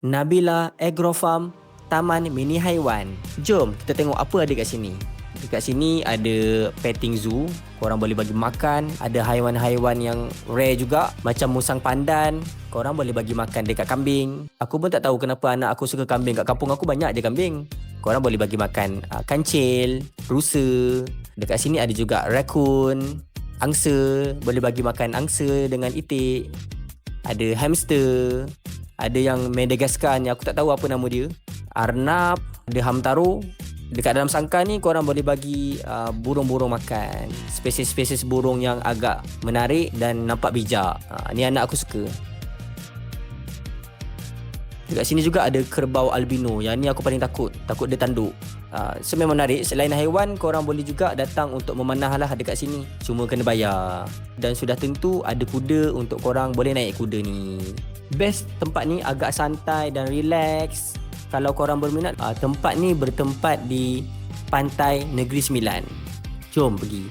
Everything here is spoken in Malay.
Nabila Agrofarm Taman Mini Haiwan. Jom kita tengok apa ada kat sini. Dekat sini ada petting zoo, korang boleh bagi makan. Ada haiwan-haiwan yang rare juga, macam musang pandan, korang boleh bagi makan dekat kambing. Aku pun tak tahu kenapa anak aku suka kambing. Kat kampung aku banyak je kambing. Korang boleh bagi makan kancil, rusa. Dekat sini ada juga raccoon, angsa, boleh bagi makan angsa dengan itik. Ada hamster, ada yang Madagascar ni, aku tak tahu apa nama dia. Arnab, ada hamtaro. Dekat dalam sangkar ni korang boleh bagi burung-burung makan. Spesies-spesies burung yang agak menarik dan nampak bijak. Ni anak aku suka. Dekat sini juga ada kerbau albino. Yang ni aku paling takut. Takut dia tanduk. So memang menarik. Selain haiwan, korang boleh juga datang untuk memanah lah dekat sini. Cuma kena bayar. Dan sudah tentu ada kuda untuk korang boleh naik kuda ni. Best tempat ni agak santai dan relax. Kalau korang berminat, tempat ni bertempat di Pantai Negeri Sembilan. Jom pergi.